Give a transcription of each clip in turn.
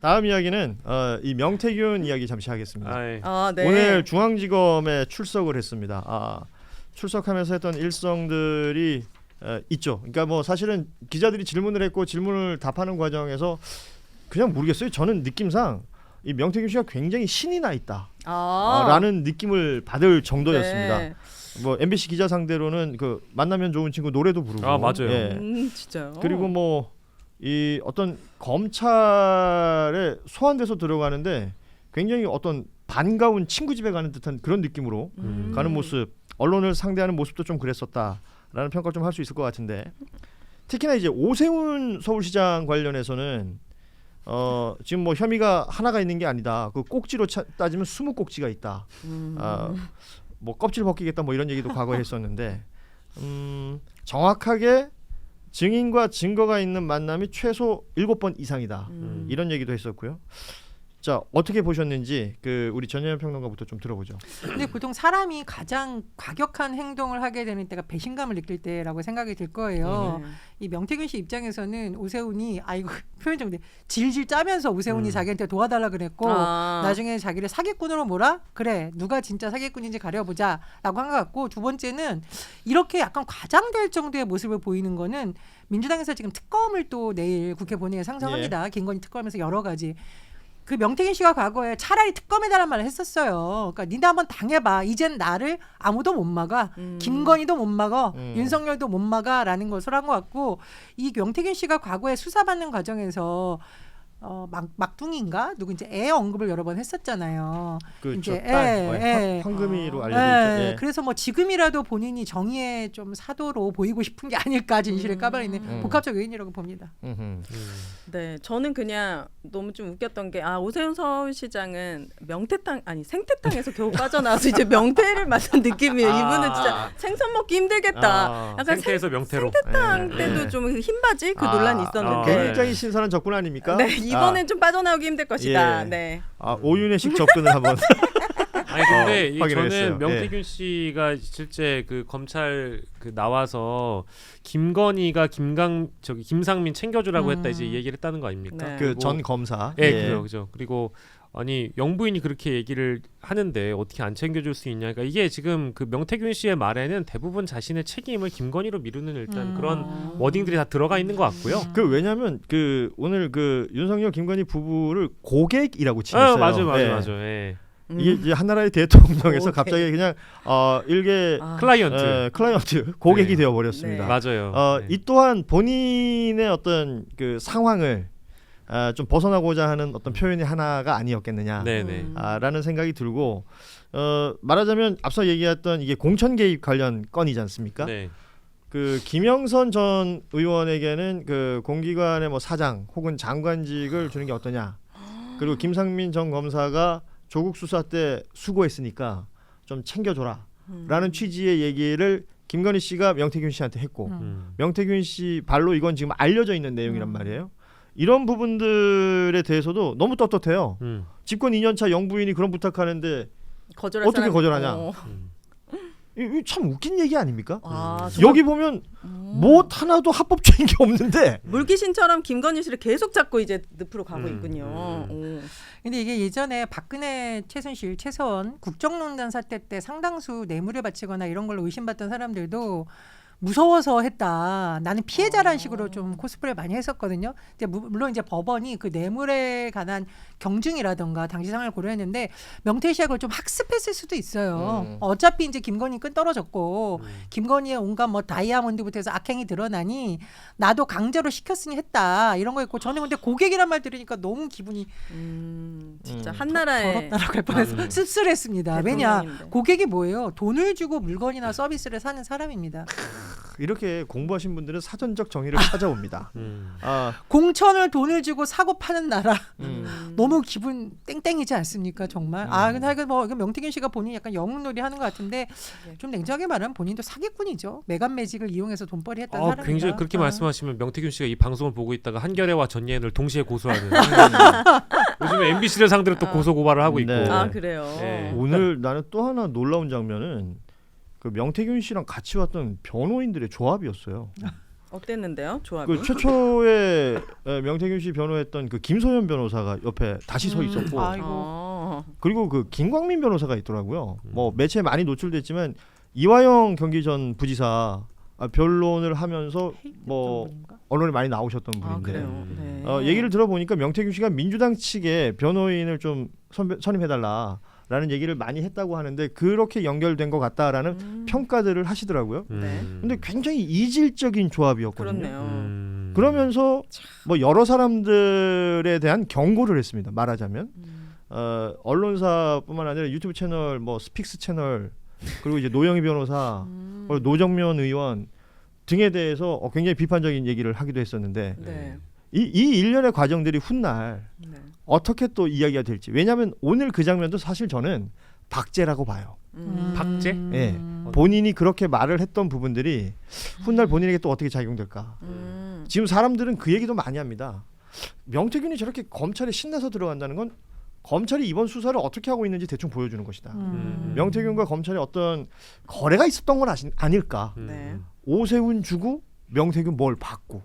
다음 이야기는 이 명태균 이야기 잠시 하겠습니다. 네. 오늘 중앙지검에 출석을 했습니다. 출석하면서 했던 일성들이 있죠. 그러니까 뭐 사실은 기자들이 질문을 했고 질문을 답하는 과정에서 그냥 모르겠어요. 저는 느낌상 이 명태균 씨가 굉장히 신이 나 있다. 라는 느낌을 받을 정도였습니다. 네. 뭐 MBC 기자 상대로는 그 만나면 좋은 친구 노래도 부르고. 맞아요. 예. 진짜요. 그리고 뭐 이 어떤 검찰에 소환돼서 들어가는데 굉장히 어떤 반가운 친구 집에 가는 듯한 그런 느낌으로 가는 모습, 언론을 상대하는 모습도 좀 그랬었다라는 평가를 좀 할 수 있을 것 같은데, 특히나 이제 오세훈 서울시장 관련해서는 지금 뭐 혐의가 하나가 있는 게 아니다. 그 꼭지로 따지면 20꼭지가 있다. 뭐 껍질 벗기겠다 뭐 이런 얘기도 과거에 했었는데 정확하게 증인과 증거가 있는 만남이 최소 7번 이상이다. 이런 얘기도 했었고요. 자, 어떻게 보셨는지 우리 전예현 평론가부터 좀 들어보죠. 근데 보통 사람이 가장 과격한 행동을 하게 되는 때가 배신감을 느낄 때라고 생각이 들 거예요. 이 명태균 씨 입장에서는 오세훈이 이거 표현 정도 질질 짜면서 오세훈이 자기한테 도와달라 그랬고 나중에 자기를 사기꾼으로 몰아? 그래, 누가 진짜 사기꾼인지 가려보자 라고 한 것 같고, 두 번째는 이렇게 약간 과장될 정도의 모습을 보이는 거는 민주당에서 지금 특검을 또 내일 국회 본회의에 상정합니다. 김건희 특검에서 여러 가지. 그 명태균 씨가 과거에 차라리 특검해달라는 말을 했었어요. 그러니까 니네 한번 당해봐. 이젠 나를 아무도 못 막아. 김건희도 못 막아. 윤석열도 못 막아라는 것을 한 것 같고, 이 명태균 씨가 과거에 수사받는 과정에서 막둥이인가 누구 이제 애 언급을 여러 번 했었잖아요. 이제 황금이로 알려져 있죠. 그래서 뭐 지금이라도 본인이 정의의 좀 사도로 보이고 싶은 게 아닐까, 진실을 까발리는 복합적 요인이라고 봅니다. 네, 저는 그냥 너무 좀 웃겼던 게 오세훈 서울시장은 명태탕 아니 생태탕에서 겨우 빠져나와서 이제 명태를 맞은 느낌이에요. 이분은 진짜 생선 먹기 힘들겠다. 약간 생태에서 명태로. 생태탕 때도 좀 흰바지 그 논란이 있었는데 굉장히 신선한 접근 아닙니까? 네, 이번엔 좀 빠져나오기 힘들 것이다. 예. 네. 오윤회식 접근을 한번. 아니 근데 확인했어요. 저는 명태균 씨가 실제 그 검찰 나와서 김건희가 김상민 챙겨주라고 했다 이제 이 얘기를 했다는 거 아닙니까? 네. 그 전 검사. 그죠. 그리고 아니 영부인이 그렇게 얘기를 하는데 어떻게 안 챙겨줄 수 있냐. 그러니까 이게 지금 그 명태균 씨의 말에는 대부분 자신의 책임을 김건희로 미루는 일단 그런 워딩들이 다 들어가 있는 것 같고요. 왜냐하면 오늘 윤석열 김건희 부부를 고객이라고 칭했어요. 맞아요. 예. 이게 이제 한나라의 대통령에서 갑자기 그냥 일개 클라이언트 고객이 되어 버렸습니다. 맞아요. 이 또한 본인의 어떤 그 상황을 좀 벗어나고자 하는 어떤 표현의 하나가 아니었겠느냐 라는 생각이 들고, 말하자면 앞서 얘기했던 이게 공천 개입 관련 건이지 않습니까? 그 김영선 전 의원에게는 그 공기관의 뭐 사장 혹은 장관직을 주는 게 어떠냐, 그리고 김상민 전 검사가 조국 수사 때 수고했으니까 좀 챙겨줘라 라는 취지의 얘기를 김건희 씨가 명태균 씨한테 했고, 명태균 씨 발로 이건 지금 알려져 있는 내용이란 말이에요. 이런 부분들에 대해서도 너무 떳떳해요. 집권 2년차 영부인이 그런 부탁하는데 어떻게 거절하냐. 이거 참 웃긴 얘기 아닙니까? 여기 보면 뭐 하나도 합법적인 게 없는데 물귀신처럼 김건희 씨를 계속 잡고 이제 늪으로 가고 있군요. 근데 이게 예전에 박근혜, 최순실, 최서원 국정농단 사태 때 상당수 뇌물을 바치거나 이런 걸로 의심받던 사람들도 무서워서 했다. 나는 피해자라는 식으로 좀 코스프레 많이 했었거든요. 근데 물론 이제 법원이 그 뇌물에 관한 경중이라던가 당시 상황을 고려했는데 명태 씨가 그걸 좀 학습했을 수도 있어요. 어차피 이제 김건희 끈 떨어졌고 김건희의 온갖 뭐 다이아몬드부터 해서 악행이 드러나니 나도 강제로 시켰으니 했다. 이런 거 있고, 저는 근데 고객이란 말 들으니까 너무 기분이 진짜 한나라의 더럽다라고 할 뻔해서 씁쓸했습니다. 왜냐, 고객이 뭐예요? 돈을 주고 물건이나 서비스를 사는 사람입니다. 이렇게 공부하신 분들은 사전적 정의를 찾아옵니다. 공천을 돈을 주고 사고 파는 나라. 너무 기분 땡땡이지 않습니까, 정말? 근데 뭐 명태균 씨가 본인이 약간 영웅놀이 하는 것 같은데, 좀 냉정하게 말하면 본인도 사기꾼이죠. 매간 매직을 이용해서 돈벌이 했던 사람입니다. 굉장히 그렇게 말씀하시면 명태균 씨가 이 방송을 보고 있다가 한겨레와 전예현을 동시에 고소하는. 요즘에 MBC를 상대로 또 고소 고발을 하고 있고. 그래요. 오늘 나는 또 하나 놀라운 장면은 그 명태균 씨랑 같이 왔던 변호인들의 조합이었어요. 어땠는데요, 조합이? 그 최초에 명태균 씨 변호했던 그 김소연 변호사가 옆에 다시 서 있었고, 그리고 그 김광민 변호사가 있더라고요. 뭐 매체에 많이 노출됐지만 이화영 경기전 부지사 변론을 하면서 뭐 언론에 많이 나오셨던 분인데 네. 얘기를 들어보니까 명태균 씨가 민주당 측에 변호인을 좀 선임해달라라는 얘기를 많이 했다고 하는데 그렇게 연결된 것 같다라는 평가들을 하시더라고요. 네. 근데 굉장히 이질적인 조합이었거든요. 그렇네요. 그러면서 뭐 여러 사람들에 대한 경고를 했습니다. 말하자면 언론사뿐만 아니라 유튜브 채널, 뭐 스픽스 채널, 그리고 이제 노영희 변호사, 그리고 노정면 의원 등에 대해서 굉장히 비판적인 얘기를 하기도 했었는데 네. 이 일련의 과정들이 훗날 어떻게 또 이야기가 될지. 왜냐하면 오늘 그 장면도 사실 저는 박제라고 봐요. 박제? 예, 본인이 그렇게 말을 했던 부분들이 훗날 본인에게 또 어떻게 작용될까. 지금 사람들은 그 얘기도 많이 합니다. 명태균이 저렇게 검찰에 신나서 들어간다는 건 검찰이 이번 수사를 어떻게 하고 있는지 대충 보여주는 것이다. 명태균과 검찰의 어떤 거래가 있었던 건 아닐까. 네. 오세훈 주고 명태균 뭘 받고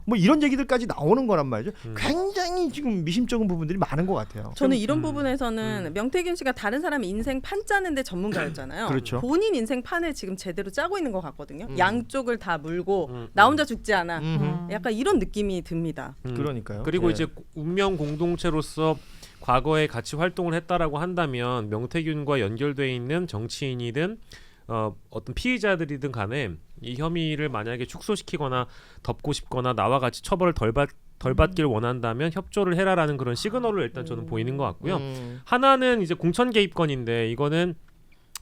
뭐 이런 얘기들까지 나오는 거란 말이죠. 굉장히 지금 미심쩍은 부분들이 많은 것 같아요. 저는 이런 부분에서는 명태균 씨가 다른 사람 인생 판 짜는데 전문가였잖아요. 그렇죠. 본인 인생 판을 지금 제대로 짜고 있는 것 같거든요. 양쪽을 다 물고 나 혼자 죽지 않아. 약간 이런 느낌이 듭니다. 그러니까요. 그리고 예. 이제 운명 공동체로서 과거에 같이 활동을 했다라고 한다면 명태균과 연결돼 있는 정치인이든 어떤 피의자들이든 간에 이 혐의를 만약에 축소시키거나 덮고 싶거나 나와 같이 처벌을 덜 받길 원한다면 협조를 해라라는 그런 시그널을 일단 저는 보이는 것 같고요. 하나는 이제 공천 개입건인데 이거는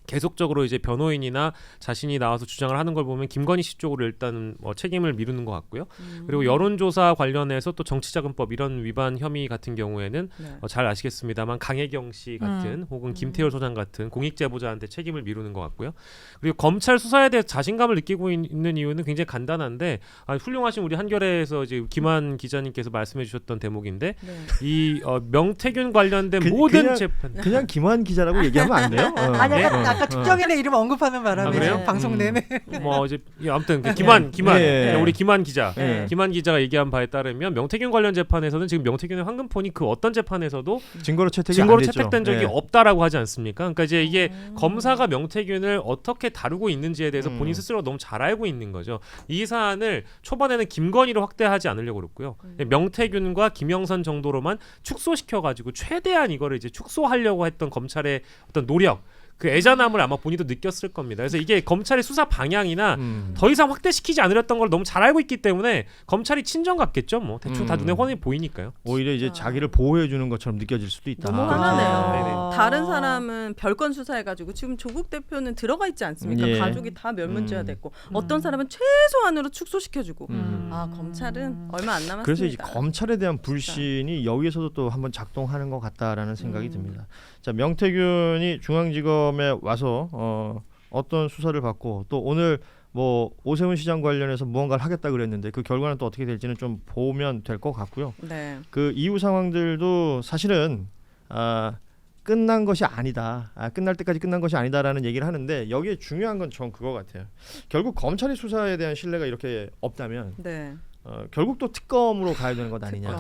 계속적으로 이제 변호인이나 자신이 나와서 주장을 하는 걸 보면 김건희 씨 쪽으로 일단 책임을 미루는 것 같고요. 그리고 여론조사 관련해서 또 정치자금법 이런 위반 혐의 같은 경우에는 잘 아시겠습니다만 강혜경 씨 같은 혹은 김태효 소장 같은 공익 제보자한테 책임을 미루는 것 같고요. 그리고 검찰 수사에 대해 자신감을 느끼고 있는 이유는 굉장히 간단한데 훌륭하신 우리 한겨레에서 이제 김한 기자님께서 말씀해주셨던 대목인데 이 명태균 관련된 모든 재판 그냥 김한 기자라고 얘기하면 안 돼요? 아니 아까 특정인의 이름 언급하는 바람에 그래요? 방송 내내 뭐 이제 아무튼 김한 우리 김한 기자 김한 기자가 얘기한 바에 따르면 명태균 관련 재판에서는 지금 명태균의 황금폰이 그 어떤 재판에서도 증거로 채택된 적이 없다라고 하지 않습니까? 그러니까 이제 이게 검사가 명태균을 어떻게 다루고 있는지에 대해서 본인 스스로 너무 잘 알고 있는 거죠. 이 사안을 초반에는 김건희로 확대하지 않으려고 그랬고요. 명태균과 김영선 정도로만 축소시켜가지고 최대한 이거를 이제 축소하려고 했던 검찰의 어떤 노력. 그 애잔함을 아마 본인도 느꼈을 겁니다. 그래서 이게 검찰의 수사 방향이나 더 이상 확대시키지 않으렸던 걸 너무 잘 알고 있기 때문에 검찰이 친정 같겠죠. 뭐 대충 다 눈에 훤히 보이니까요. 오히려 이제 자기를 보호해 주는 것처럼 느껴질 수도 있다. 너무 화나네요. 다른 사람은 별건 수사해가지고 지금 조국 대표는 들어가 있지 않습니까? 가족이 다 멸문제가 됐고 어떤 사람은 최소한으로 축소시켜주고 검찰은 얼마 안 남았습니다. 그래서 이제 검찰에 대한 불신이 여기에서도 또 한번 작동하는 것 같다라는 생각이 듭니다. 자, 명태균이 중앙지검에 와서 어떤 수사를 받고 또 오늘 뭐 오세훈 시장 관련해서 무언가를 하겠다 그랬는데 그 결과는 또 어떻게 될지는 좀 보면 될 것 같고요. 네. 그 이후 상황들도 사실은 끝난 것이 아니다. 끝날 때까지 끝난 것이 아니다라는 얘기를 하는데 여기에 중요한 건 전 그거 같아요. 결국 검찰의 수사에 대한 신뢰가 이렇게 없다면 결국 또 특검으로 가야 되는 것 아니냐.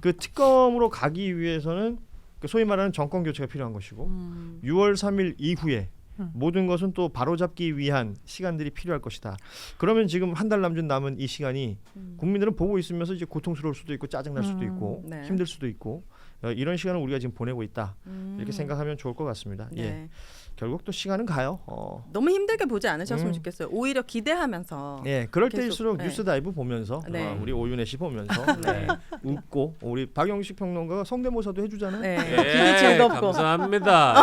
그 특검으로 가기 위해서는 소위 말하는 정권 교체가 필요한 것이고 6월 3일 이후에 모든 것은 또 바로잡기 위한 시간들이 필요할 것이다. 그러면 지금 한 달 남은 이 시간이 국민들은 보고 있으면서 이제 고통스러울 수도 있고 짜증날 수도 있고 힘들 수도 있고 이런 시간을 우리가 지금 보내고 있다. 이렇게 생각하면 좋을 것 같습니다. 예. 결국 또 시간은 가요. 너무 힘들게 보지 않으셨으면 좋겠어요. 오히려 기대하면서. 그럴 때일수록 뉴스 다이브 보면서 우리 오윤혜 씨 보면서 웃고 우리 박영식 평론가가 성대모사도 해주잖아요. 기분 즐겁고. 감사합니다.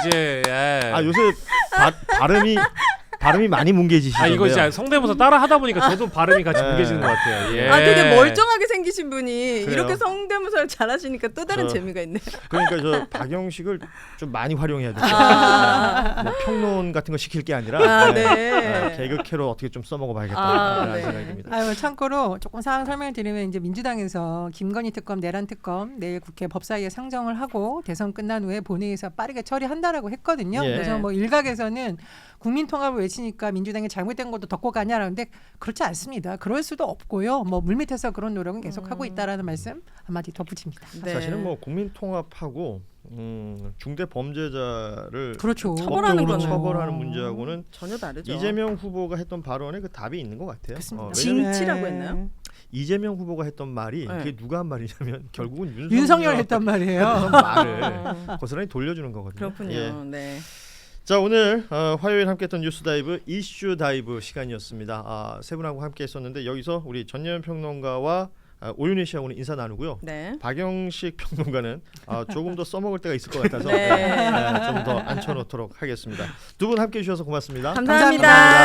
이제 요새 발음이 많이 뭉개지시던데요. 이거 이제 성대모사 따라 하다 보니까 저도 발음이 같이 뭉개지는 것 같아요. 되게 멀쩡하게 생기신 분이 그래요? 이렇게 성대모사를 잘하시니까 또 다른 재미가 있네요. 그러니까 저 박영식을 좀 많이 활용해야 돼요. 뭐 평론 같은 거 시킬 게 아니라 개그 캐로 어떻게 좀 써먹어봐야겠다 생각이 듭니다. 참고로 조금 상황 설명을 드리면 이제 민주당에서 김건희 특검, 내란 특검 내일 국회 법사위에 상정을 하고 대선 끝난 후에 본회의에서 빠르게 처리한다라고 했거든요. 그래서 뭐 일각에서는 국민 통합을 있으니까 민주당이 잘못된 것도 덮고 가냐라는데 그렇지 않습니다. 그럴 수도 없고요. 뭐 물밑에서 그런 노력은 계속 하고 있다라는 말씀 한마디 덧붙입니다. 네. 사실은 뭐 국민 통합하고 중대 범죄자를 그렇죠. 처벌하는 법적으로 거는 처벌하는 문제하고는 전혀 다르죠. 이재명 후보가 했던 발언에 그 답이 있는 것 같아요. 그렇습니다. 왜냐면 징치라고 했나요? 이재명 후보가 했던 말이 네. 그게 누가 한 말이냐면 결국은 윤석열 했단 말이에요. 했던 말을 고스란히 돌려주는 거거든요. 그렇군요. 예. 네. 자 오늘 화요일 함께했던 뉴스 다이브 이슈 다이브 시간이었습니다. 세 분하고 함께했었는데 여기서 우리 전예현 평론가와 오윤희 씨하고는 인사 나누고요. 네. 박영식 평론가는 조금 더 써먹을 때가 있을 것 같아서 네. 좀 더 앉혀놓도록 하겠습니다. 두 분 함께해 주셔서 고맙습니다. 감사합니다.